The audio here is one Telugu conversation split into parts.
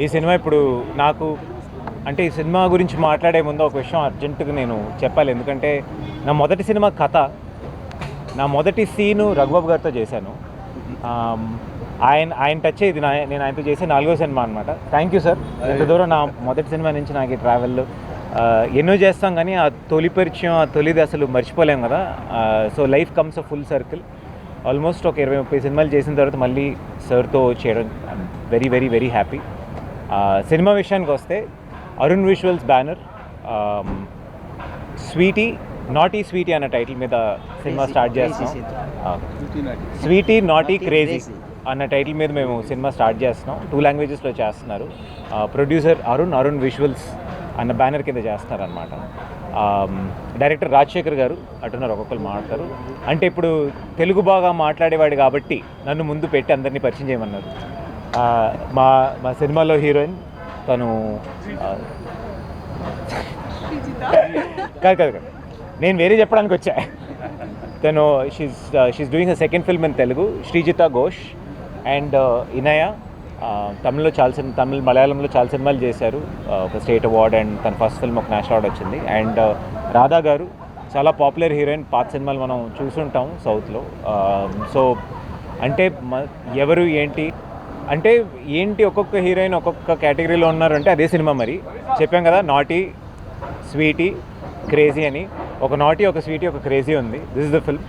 ఈ సినిమా ఇప్పుడు నాకు అంటే ఈ సినిమా గురించి మాట్లాడే ముందు ఒక విషయం అర్జెంటుగా నేను చెప్పాలి. ఎందుకంటే నా మొదటి సినిమా కథ, నా మొదటి సీను రఘుబాబు గారితో చేశాను. ఆయన టచ్ ఇది నేను ఆయనతో చేసే 4వ సినిమా అనమాట. Thank you sir. ఇంత దూరం నా మొదటి సినిమా నుంచి నాకు ఈ ట్రావెల్ ఎన్నో చేస్తాం కానీ ఆ తొలి పరిచయం, ఆ తొలిది అసలు మర్చిపోలేం కదా. So life comes a full circle. Almost ఒక 20-30 సినిమాలు చేసిన తర్వాత మళ్ళీ సార్తో చేయడం very very very happy. Cinema విషయానికి వస్తే Arun visuals banner sweety naughty sweety అన్న టైటిల్ మీద సినిమా స్టార్ట్ చేస్తున్నాం. స్వీటీ నాటీ క్రేజీ అన్న టైటిల్ మీద మేము సినిమా స్టార్ట్ చేస్తున్నాం. 2 లాంగ్వేజెస్లో చేస్తున్నారు. ప్రొడ్యూసర్ అరుణ్ విజువల్స్ అన్న బ్యానర్ కింద చేస్తున్నారనమాట. డైరెక్టర్ రాజశేఖర్ గారు అంటున్నారు, ఒక్కొక్కరు మాట్లాడతారు. అంటే ఇప్పుడు తెలుగు బాగా మాట్లాడేవాడు కాబట్టి నన్ను ముందు పెట్టి అందరినీ పరిచయం చేయమన్నారు. మా సినిమాలో హీరోయిన్ తను కాదు నేను వేరే చెప్పడానికి వచ్చా. తను she's doing a second film in Telugu, Srijita Ghosh and Inaya. Tamil మలయాళంలో చాలా సినిమాలు చేశారు. ఒక స్టేట్ అవార్డ్ అండ్ తన ఫస్ట్ ఫిల్మ్ ఒక నేషనల్ అవార్డ్ వచ్చింది. అండ్ రాధా గారు చాలా పాపులర్ హీరోయిన్, పాత సినిమాలు మనం చూసుంటాం సౌత్లో. సో అంటే ఎవరు ఏంటి ఒక్కొక్క హీరోయిన్ ఒక్కొక్క కేటగిరీలో ఉన్నారంటే అదే సినిమా. మరి చెప్పాం కదా, నాటీ స్వీటీ క్రేజీ అని. ఒక నాటీ, ఒక స్వీటీ, ఒక క్రేజీ ఉంది. This is the film.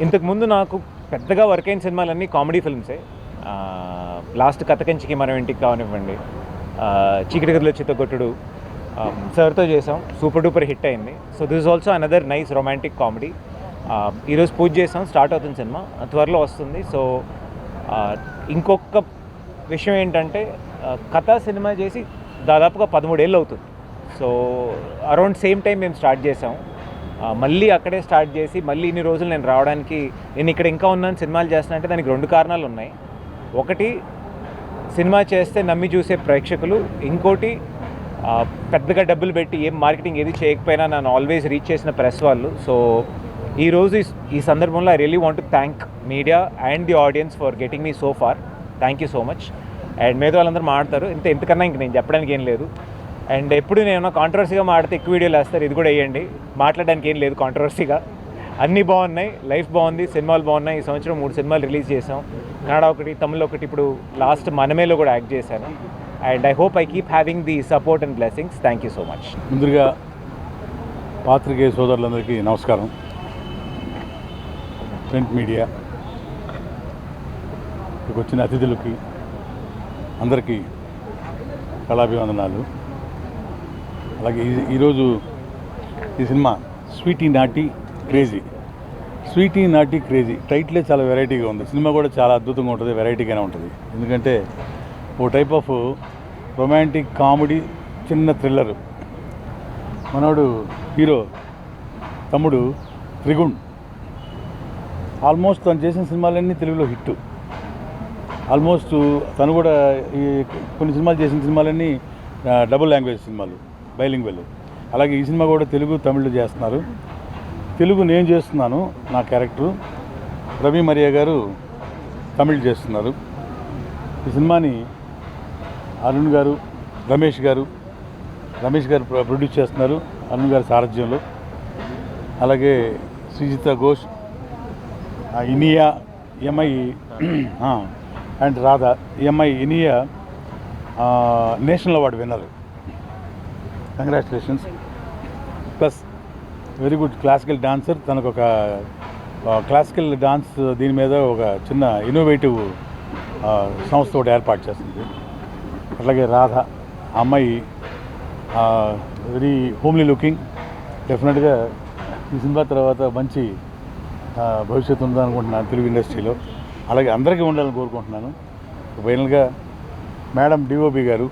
ఇంతకుముందు నాకు పెద్దగా వర్క్ అయిన సినిమాలన్నీ కామెడీ ఫిల్మ్సే. లాస్ట్ కథకంచికి మనం ఇంటికి కావనివ్వండి, చీకటి గదిలో చిత్తగొట్టుడు సార్తో చేసాం, సూపర్ డూపర్ హిట్ అయింది. So this is also another nice romantic comedy. ఈరోజు పూజ చేసాం, స్టార్ట్ అవుతుంది సినిమా, త్వరలో వస్తుంది. సో ఇంకొక విషయం ఏంటంటే కథ సినిమా చేసి దాదాపుగా 13 ఏళ్ళు అవుతుంది. సో అరౌండ్ సేమ్ టైం మేము స్టార్ట్ చేసాం. మళ్ళీ అక్కడే స్టార్ట్ చేసి మళ్ళీ ఇన్ని రోజులు నేను రావడానికి, నేను ఇక్కడ ఇంకా ఉన్నాను సినిమాలు చేస్తున్నా అంటే దానికి 2 కారణాలు ఉన్నాయి. ఒకటి, సినిమా చేస్తే నమ్మి చూసే ప్రేక్షకులు. ఇంకోటి, పెద్దగా డబ్బులు పెట్టి ఏం మార్కెటింగ్ ఏది చేయకపోయినా నన్ను ఆల్వేస్ రీచ్ చేసిన ప్రెస్ వాళ్ళు. సో ఈరోజు ఈ సందర్భంలో I really want to thank media and the audience for getting me so far. Thank you so much. And మీద వాళ్ళందరూ మాట్లాడతారు, ఎంతకన్నా ఇంక నేను చెప్పడానికి ఏం లేదు. అండ్ ఎప్పుడు నేను కాంట్రవర్సీగా మాడితే ఎక్కువ వీడియోలు వేస్తారు, ఇది కూడా వేయండి. మాట్లాడడానికి ఏం లేదు కాంట్రవర్సీగా. అన్నీ బాగున్నాయి, లైఫ్ బాగుంది, సినిమాలు బాగున్నాయి. ఈ సంవత్సరం 3 సినిమాలు రిలీజ్ చేసాం. కన్నడ ఒకటి, తమిళ్ ఒకటి, ఇప్పుడు లాస్ట్ మనమేలో కూడా యాక్ట్ చేశాను. And I hope I keep having the support and blessings. Thank you so much. ముందుగా పాత్రికేయ సోదరులందరికీ నమస్కారం. ప్రింట్ మీడియా ఇక్కడికి వచ్చిన అతిథులకి అందరికీ కళాభివందనాలు. అలాగే ఈరోజు ఈ cinema sweety naughty crazy. Sweety naughty crazy టైటిలే చాలా వెరైటీగా ఉంది. సినిమా కూడా చాలా అద్భుతంగా ఉంటుంది, వెరైటీగానే ఉంటుంది. ఎందుకంటే ఓ టైప్ ఆఫ్ రొమాంటిక్ కామెడీ, చిన్న థ్రిల్లరు. మనోడు హీరో తమ్ముడు త్రిగుణ్ ఆల్మోస్ట్ తను చేసిన సినిమాలన్నీ తెలుగులో హిట్. ఆల్మోస్ట్ తను కూడా ఈ కొన్ని సినిమాలు చేసిన సినిమాలన్నీ డబుల్ లాంగ్వేజ్ సినిమాలు, బైలింగ్వెల్. అలాగే ఈ సినిమా కూడా తెలుగు తమిళ్లో చేస్తున్నారు. తెలుగు నేను చేస్తున్నాను, నా క్యారెక్టరు. రవి మరియా గారు తమిళ్ చేస్తున్నారు. ఈ సినిమాని అరుణ్ గారు, రమేష్ గారు ప్రొడ్యూస్ చేస్తున్నారు, అరుణ్ గారి సారథ్యంలో. అలాగే Srijita Ghosh, Inaya MI and Radha. MI Inaya national award winner, congratulations. Plus very good classical dancer. తనకు ఒక క్లాసికల్ డాన్స్ దీని మీద ఒక చిన్న ఇన్నోవేటివ్ సంస్థ ఒకటి ఏర్పాటు చేస్తుంది. అట్లాగే రాధ, అమ్మాయి వెరీ హోమ్లీ లుకింగ్. డెఫినెట్గా ఈ సినిమా తర్వాత మంచి భవిష్యత్తు ఉందనుకుంటున్నాను తెలుగు ఇండస్ట్రీలో. అలాగే అందరికీ ఉండాలని కోరుకుంటున్నాను. ఫైనల్గా మేడం డిఓపి గారు,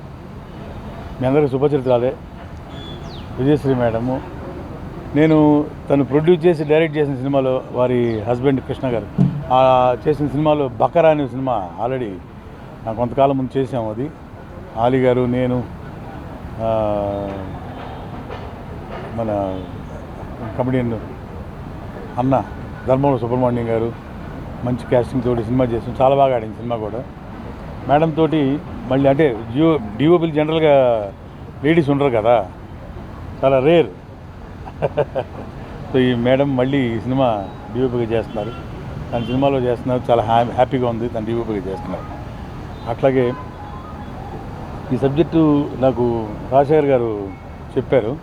మీ అందరికీ శుభచరిత్రాలే. విజయశ్రీ మేడము, నేను తను ప్రొడ్యూస్ చేసి డైరెక్ట్ చేసిన సినిమాలో వారి హస్బెండ్ కృష్ణ గారు చేసిన సినిమాలో బకరా అనే సినిమా ఆల్రెడీ కొంతకాలం ముందు చేసాము. అది ఆలీ గారు, నేను, మన కమెడియన్ అన్న ధర్మవరం సుబ్రహ్మణ్యం గారు మంచి క్యాస్టింగ్ తోటి సినిమా చేసాం. చాలా బాగా ఆడింది సినిమా కూడా. మేడం తోటి మళ్ళీ అంటే డిఓపీలు జనరల్గా లేడీస్ ఉండరు కదా, చాలా రేర్. సో ఈ మేడం మళ్ళీ ఈ సినిమా డిఓపీగా చేస్తున్నారు, తన సినిమాలో చేస్తున్నారు, చాలా హ్యాపీగా ఉంది తను డిఓపీగా చేస్తున్నారు. అట్లాగే ఈ సబ్జెక్టు నాకు రాజశేఖర్ గారు చెప్పారు,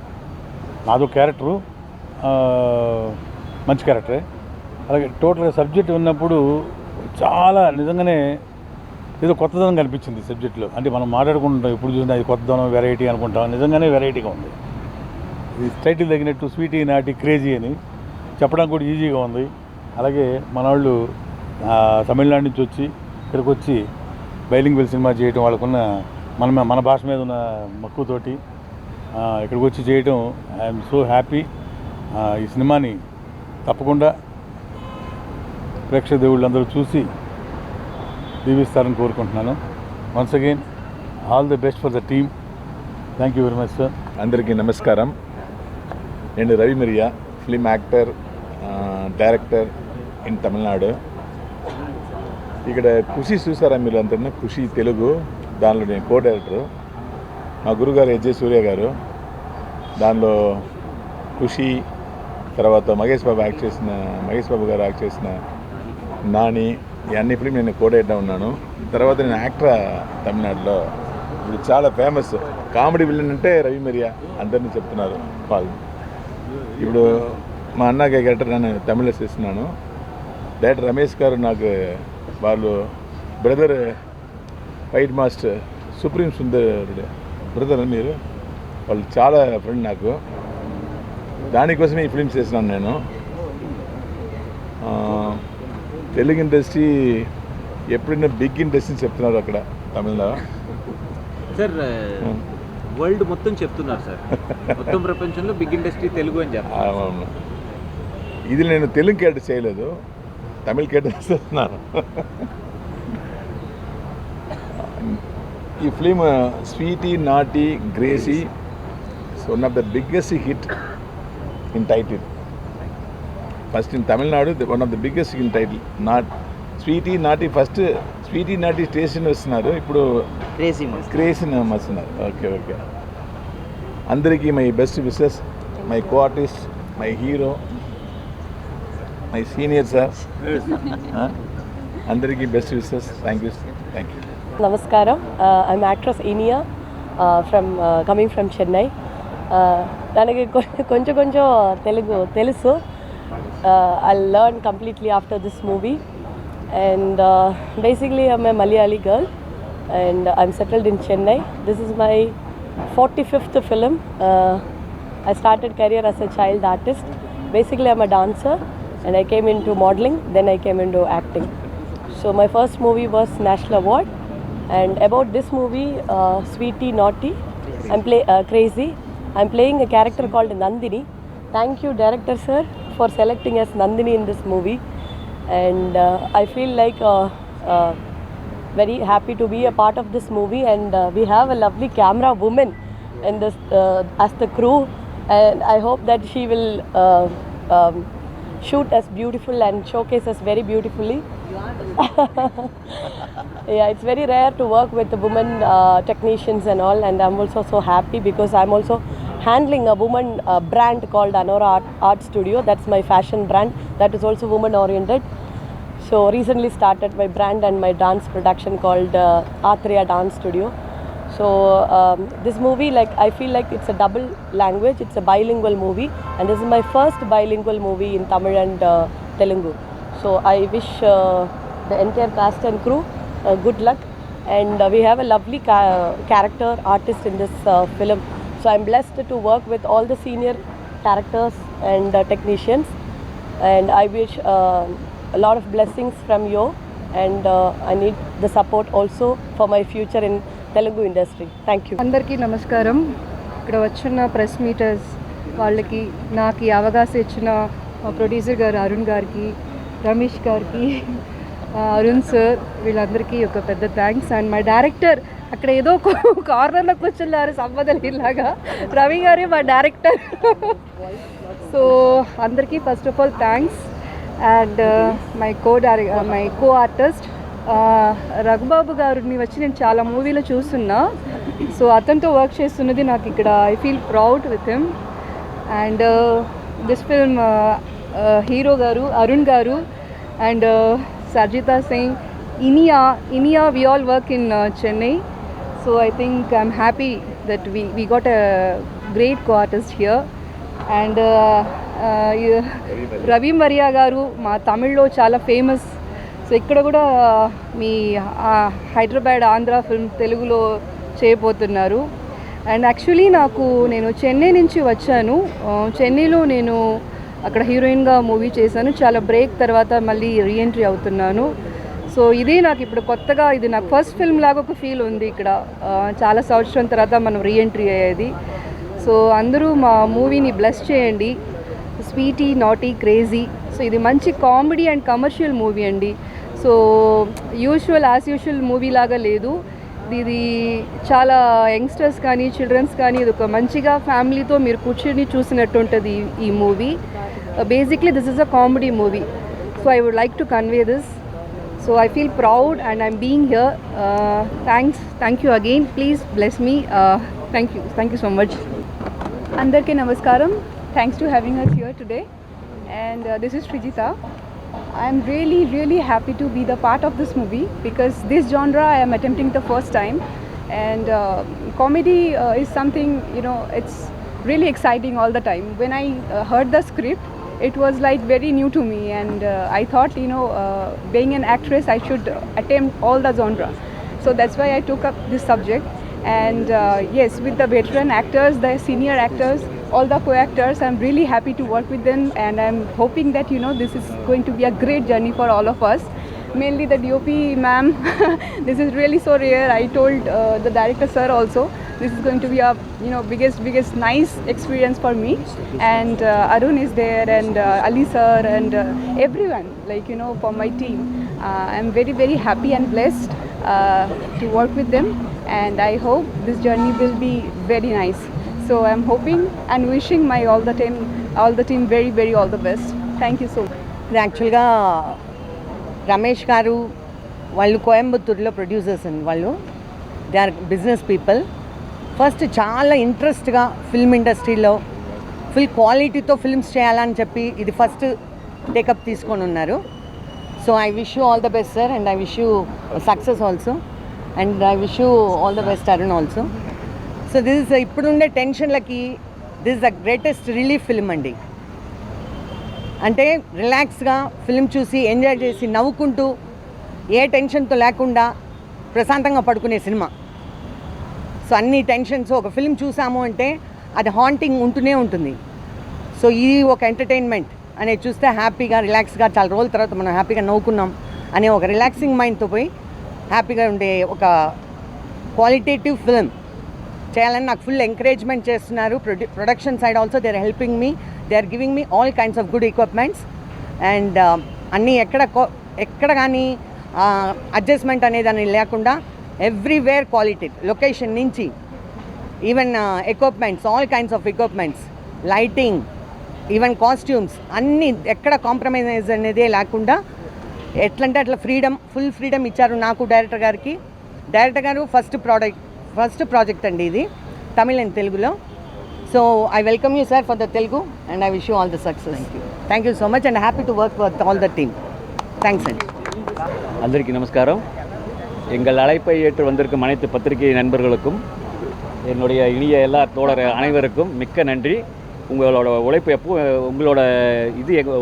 నాదో క్యారెక్టరు మంచి క్యారెక్టరే. అలాగే టోటల్గా సబ్జెక్ట్ విన్నప్పుడు చాలా నిజంగానే ఏదో కొత్తదనం కనిపించింది సబ్జెక్టులో. అంటే మనం మాట్లాడుకుంటాం ఎప్పుడు చూసినా అది కొత్తదనం, వెరైటీ అనుకుంటాం, నిజంగానే వెరైటీగా ఉంది. ఇది టైటిల్ తగినట్టు స్వీటీ నాటి క్రేజీ అని చెప్పడానికి కూడా ఈజీగా ఉంది. అలాగే మన వాళ్ళు తమిళనాడు నుంచి వచ్చి ఇక్కడికి వచ్చి బైలింగ్వెల్ సినిమా చేయడం, వాళ్ళకున్న మన భాష మీద ఉన్న మక్కువతోటి ఇక్కడికి వచ్చి చేయడం ఐఎమ్ సో హ్యాపీ. ఈ సినిమాని తప్పకుండా ప్రేక్షక దేవుళ్ళందరూ చూసి దీవిస్తారని కోరుకుంటున్నాను. Once again all the best for the team. Thank you very much sir. అందరికీ నమస్కారం. నేను Ravi Maria, film actor, director in Tamil Nadu. ఇక్కడ ఖుషి చూసారా మీరు అంతా? ఖుషి తెలుగు, దానిలో నేను కో డైరెక్టరు. మా గురుగారు ఎస్జే సూర్య గారు, దానిలో ఖుషి, తర్వాత మహేష్ బాబు గారు యాక్ట్ చేసిన నాని, ఇవన్నీ ఫిలిం నేను కో డైరెక్టర్ ఉన్నాను. తర్వాత నేను యాక్టర్ తమిళనాడులో. ఇప్పుడు చాలా ఫేమస్ కామెడీ విలన్ అంటే రవి మిరియా, అందరినీ చెప్తున్నారు వాళ్ళు. ఇప్పుడు మా అన్నగా క్యారెక్టర్ నేను తమిళ చేస్తున్నాను. డైరెక్టర్ రమేష్ గారు నాకు వాళ్ళు brother fight master supreme Sundar brother మీరు, వాళ్ళు చాలా ఫ్రెండ్ నాకు. దానికోసమే ఈ ఫిలిమ్స్ చేసినాను నేను. తెలుగు ఇండస్ట్రీ ఎప్పుడైనా బిగ్ ఇండస్ట్రీ చెప్తున్నారు అక్కడ తమిళలో సార్. వరల్డ్ మొత్తం చెప్తున్నారు సార్, మొత్తం ప్రపంచంలో బిగ్ ఇండస్ట్రీ తెలుగు అని చెప్తారు. అవును, ఇది నేను తెలుగు క్యారెక్టర్ చేయలేదు, తమిళ క్యారెక్టర్ చేస్తున్నాను. ఈ film sweety naughty crazy one of the biggest hit in title. First in Tamil Nadu one of the biggest in title. Sweety naughty first sweety naughty station వస్తున్నారు, ఇప్పుడు క్రేజీ వస్తున్నారు. ఓకే. అందరికీ my best wishes, my co artist, my hero, my senior sir, అందరికీ best wishes. Thank you. Namaskaram. I'm actress Inia coming from Chennai. Nanage konచెం Telugu telusu. I'll learn completely after this movie. And basically I'm a Malayali girl and I'm settled in Chennai. This is my 45th film. I started career as a child artist. Basically I'm a dancer and I came into modeling, then I came into acting. So my first movie was National Award. And about this movie, Sweety Naughty, Crazy. I'm playing a character called Nandini. Thank you, director sir, for selecting as Nandini in this movie. And I feel like very happy to be a part of this movie. And we have a lovely camera woman in this as the crew. And I hope that she will shoot us beautiful and showcase us very beautifully. Yeah, it's very rare to work with the women technicians and all, and I'm also so happy because I'm also handling a woman brand called Anora Art Studio. That's my fashion brand that is also woman oriented. So recently started my brand and my dance production called Athreya Dance Studio. So this movie, like I feel like it's a double language, it's a bilingual movie, and this is my first bilingual movie in Tamil and Telugu. So I wish the entire cast and crew good luck, and we have a lovely character artist in this film. So I'm blessed to work with all the senior characters and technicians, and I wish a lot of blessings from you, and I need the support also for my future in Telugu industry. Thank you. అందరికీ నమస్కారం. ఇక్కడ వచ్చిన ప్రెస్ మీటర్స్ వాళ్ళకి నాకు ఈ అవకాశం ఇచ్చిన ప్రొడ్యూసర్ గారు అరుణ్ గారికి, రమేష్ గారికి, అరుణ్ సార్, వీళ్ళందరికీ ఒక పెద్ద థ్యాంక్స్. అండ్ మై డైరెక్టర్ అక్కడ ఏదో కార్నర్లో కూర్చున్నారు సంపదలాగా, రవి గారే మా డైరెక్టర్. సో అందరికీ first of all thanks. And my co artist Raghubabu గారిని వచ్చి నేను చాలా మూవీలో చూస్తున్నా. సో అతనితో వర్క్ చేస్తున్నది నాకు ఇక్కడ I feel proud with him. And this film hero గారు అరుణ్ గారు and Sarjita Singh, Inia we all work in Chennai. So I think I'm happy that we got a great co-artist here. And Ravi Maria గారు మా తమిళ్లో చాలా ఫేమస్. సో ఇక్కడ కూడా మీ హైదరాబాద్ ఆంధ్ర ఫిల్మ్ తెలుగులో చేయబోతున్నారు. అండ్ యాక్చువల్లీ నేను చెన్నై నుంచి వచ్చాను. చెన్నైలో నేను అక్కడ హీరోయిన్గా మూవీ చేశాను. చాలా బ్రేక్ తర్వాత మళ్ళీ రీఎంట్రీ అవుతున్నాను. సో ఇది నాకు ఇప్పుడు కొత్తగా, ఇది నాకు ఫస్ట్ ఫిల్మ్ లాగా ఒక ఫీల్ ఉంది ఇక్కడ. చాలా సంవత్సరం తర్వాత మనం రీఎంట్రీ అయ్యేది. సో అందరూ మా మూవీని బ్లెస్ చేయండి. Sweety naughty crazy. సో ఇది మంచి కామెడీ అండ్ కమర్షియల్ మూవీ అండి. సో యాజ్ యూజువల్ మూవీ లాగా లేదు ఇది. చాలా యంగ్స్టర్స్ కానీ చిల్డ్రన్స్ కానీ ఇది ఒక మంచిగా ఫ్యామిలీతో మీరు కూర్చొని చూసినట్టు ఉంటుంది ఈ movie. Basically this is a comedy movie. So I would like to convey this. So I feel proud and I'm being here. Thank you again. Please bless me. Thank you so much. Andarki namaskaram. Thanks to having us here today. And this is Srijita. I'm really happy to be the part of this movie because this genre I am attempting the first time. And comedy is something, it's really exciting all the time. When I heard the script, it was like very new to me, and I thought, being an actress, I should attempt all the genre. So that's why I took up this subject. And yes, with the veteran actors, the senior actors, all the co-actors, I'm really happy to work with them, and I'm hoping that this is going to be a great journey for all of us. Mainly the DOP ma'am, this is really so rare. I told the director sir also, this is going to be a biggest nice experience for me. And Arun is there, and Ali sir, and everyone, for my team. I'm very happy and blessed to work with them, and I hope this journey will be very nice. So I'm hoping and wishing all the team very all the best. Thank you so much. యాక్చువల్గా రమేష్ గారు వాళ్ళు కోయంబత్తూరులో ప్రొడ్యూసర్స్ అండి. వాళ్ళు they are business people. First చాలా ఇంట్రెస్ట్గా ఫిల్మ్ ఇండస్ట్రీలో ఫుల్ క్వాలిటీతో ఫిల్మ్స్ చేయాలని చెప్పి ఇది ఫస్ట్ టేకప్ తీసుకొని ఉన్నారు. So I wish you all the best sir, and I wish you success also, and I wish you all the best Arun also. So this is ఇప్పుడుండే టెన్షన్లకి this is the greatest relief film అండి. అంటే రిలాక్స్గా ఫిల్మ్ చూసి ఎంజాయ్ చేసి నవ్వుకుంటూ ఏ టెన్షన్తో లేకుండా ప్రశాంతంగా పడుకునే సినిమా. సో అన్ని టెన్షన్స్ ఒక ఫిల్మ్ చూసాము అంటే అది హాంటింగ్ ఉంటూనే ఉంటుంది. సో ఇది ఒక ఎంటర్టైన్మెంట్ అనేది చూస్తే హ్యాపీగా రిలాక్స్గా చాలా రోజుల తర్వాత మనం హ్యాపీగా నవ్వుకున్నాం అనే ఒక రిలాక్సింగ్ మైండ్తో పోయి హ్యాపీగా ఉండే ఒక క్వాలిటేటివ్ ఫిల్మ్ చేయాలని నాకు ఫుల్ ఎంకరేజ్మెంట్ చేస్తున్నారు. Production side also they are helping me, they are giving me all kinds of good equipments. And అన్నీ ఎక్కడ కానీ అడ్జస్ట్మెంట్ అనేది అని లేకుండా ఎవ్రీవేర్ క్వాలిటీ, లొకేషన్ నుంచి even equipments, all kinds of equipments, lighting, even costumes అన్నీ ఎక్కడ కాంప్రమైజ్ అనేదే లేకుండా ఎట్లంటే అట్లా ఫుల్ ఫ్రీడమ్ ఇచ్చారు నాకు, డైరెక్టర్ గారికి. డైరెక్టర్ గారు ఫస్ట్ ప్రాజెక్ట్ అండి ఇది, తమిళ్ అండ్ తెలుగులో. So I welcome you sir for the Telugu, and I wish you all the success. Thank you so much, and happy to work with all the team. Thanks and అందరికీ నమస్కారం. எங்கள் அழைப்பை ஏற்று வந்திருக்கும் அனைத்து பத்திரிகை நண்பர்களுக்கும், என்னுடைய இனிய எல்லா தோழர் அனைவருக்கும் மிக்க நன்றி. உங்களோட உழைப்பு உங்களோட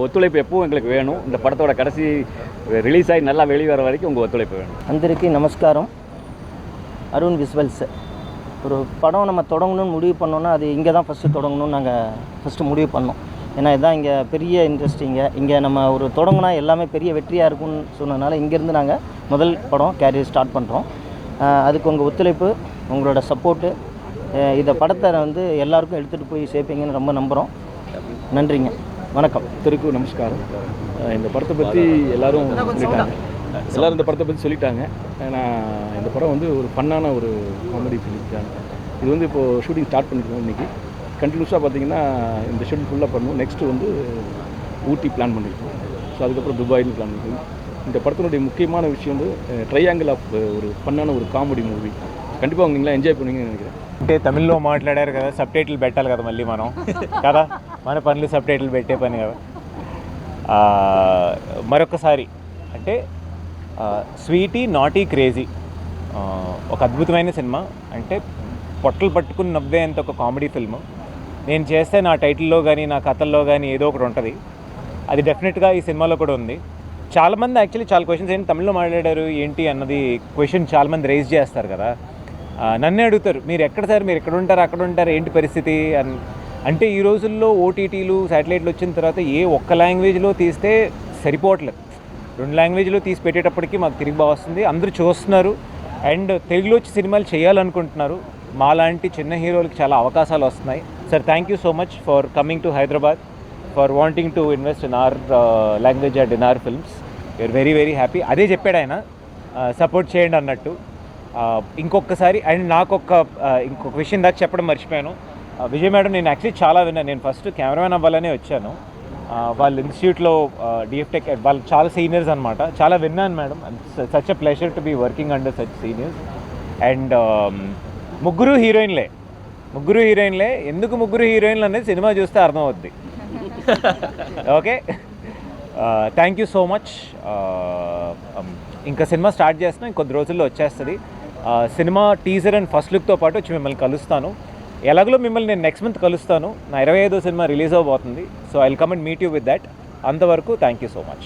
ஒத்துழைப்பு எப்பவும் எங்களுக்கு வேணும். இந்த படத்தோட கடைசி ரிலீஸ் ஆகி நல்லா வெளிவர வரைக்கும் உங்கள் ஒத்துழைப்பு வேணும். అందరికీ నమస్కారం. அருண் விஸ்வல்ஸ். ஒரு படம் நம்ம தொடங்கணும்னு முடிவு பண்ணோன்னா அது இங்கே தான் ஃபஸ்ட்டு தொடங்கணும்னு நாங்கள் ஃபஸ்ட்டு முடிவு பண்ணோம். ஏன்னா இதுதான் இங்கே பெரிய இன்ட்ரெஸ்டிங்க. இங்கே நம்ம ஒரு தொடங்கினா எல்லாமே பெரிய வெற்றியாக இருக்கும்னு சொன்னதுனால இங்கேருந்து நாங்கள் முதல் படம் கேரியர் ஸ்டார்ட் பண்ணுறோம். அதுக்கு உங்கள் ஒத்துழைப்பு, உங்களோட சப்போர்ட்டு, இந்த படத்தை எல்லாருக்கும் எடுத்துகிட்டு போய் சேர்ப்பீங்கன்னு ரொம்ப நம்புகிறோம். நன்றிங்க, வணக்கம். திருக்கும் நமஸ்காரம். இந்த படத்தை பற்றி எல்லாரும் இந்த படத்தை பற்றி சொல்லிட்டாங்க. ஏன்னா இந்த படம் ஒரு ஃபன்னான ஒரு காமெடி ஃபிலிம் தான். இது இப்போது ஷூட்டிங் ஸ்டார்ட் பண்ணியிருக்கோம் இன்றைக்கி. கண்டினியூஸாக பார்த்திங்கன்னா இந்த ஷெட்யூல் ஃபுல்லாக பண்ணுவோம். நெக்ஸ்ட்டு ஊட்டி பிளான் பண்ணியிருக்கோம். ஸோ அதுக்கப்புறம் துபாய்னு பிளான் பண்ணியிருக்கோம். இந்த படத்தினுடைய முக்கியமான விஷயம் வந்து ட்ரையாங்கிள் ஆஃப் ஒரு ஃபன்னான ஒரு காமெடி மூவி. கண்டிப்பாக நீங்களாம் என்ஜாய் பண்ணுவீங்கன்னு நினைக்கிறேன். అంటే తమిళ్లో మాట్లాడారు కదా, సబ్ టైటిల్ పెట్టాలి కదా మళ్ళీ మనం కదా, మన పనులు సబ్ టైటిల్ పెట్టే పని కదా. మరొకసారి అంటే స్వీటీ నాటీ క్రేజీ ఒక అద్భుతమైన సినిమా. అంటే పొట్టలు పట్టుకుని నవ్వేంత ఒక కామెడీ ఫిల్మ్. నేను చేస్తే నా టైటిల్లో కానీ నా కథల్లో కానీ ఏదో ఒకటి ఉంటుంది. అది డెఫినెట్గా ఈ సినిమాలో కూడా ఉంది. చాలామంది యాక్చువల్లీ చాలా క్వశ్చన్స్ ఏంటి తమిళ్లో మాట్లాడారు ఏంటి అన్నది క్వశ్చన్ చాలామంది రైజ్ చేస్తారు కదా. నన్నే అడుగుతారు, మీరు ఎక్కడ సార్, మీరు ఎక్కడ ఉంటారు, అక్కడ ఉంటారు, ఏంటి పరిస్థితి అని. అంటే ఈ రోజుల్లో ఓటీటీలు శాటిలైట్లు వచ్చిన తర్వాత ఏ ఒక్క లాంగ్వేజ్లో తీస్తే సరిపోవట్లేదు. 2 లాంగ్వేజ్లో తీసి పెట్టేటప్పటికి మాకు తిరిగి బాగా వస్తుంది. అందరూ చూస్తున్నారు అండ్ తెలుగులో వచ్చి సినిమాలు చేయాలనుకుంటున్నారు. మాలాంటి చిన్న హీరోలకి చాలా అవకాశాలు వస్తున్నాయి. Sir thank you so much for coming to Hyderabad, for wanting to invest in our language and in our films. You are very very happy. అదే చెప్పాడు ఆయన, సపోర్ట్ చేయండి అన్నట్టు. ఇంకొకసారి అండ్ నాకు ఇంకొక విషయం దాకా చెప్పడం మర్చిపోయాను. విజయ్ మేడం నేను యాక్చువల్లీ చాలా విన్నాను. నేను ఫస్ట్ కెమెరామెన్ అవ్వాలనే వచ్చాను. వాళ్ళ ఇన్స్టిట్యూట్లో డిఎఫ్టెక్ వాళ్ళు చాలా సీనియర్స్ అనమాట. చాలా విన్నాను madam. Such a pleasure to be working under such seniors. And ముగ్గురు హీరోయిన్లే. ఎందుకు ముగ్గురు హీరోయిన్లు అనేది సినిమా చూస్తే అర్థమవుద్ది. Okay, thank you so much. ఇంకా సినిమా స్టార్ట్ చేస్తున్నాం, ఇంకొద్ది రోజుల్లో వచ్చేస్తుంది. సినిమా టీజర్ అండ్ ఫస్ట్ లుక్తో పాటు వచ్చి మిమ్మల్ని కలుస్తాను. ఎలాగో మిమ్మల్ని నేను నెక్స్ట్ మంత్ కలుస్తాను. నా 25వ సినిమా రిలీజ్ అవబోతుంది. So I will come and meet you with that. అంతవరకు థ్యాంక్ యూ సో మచ్.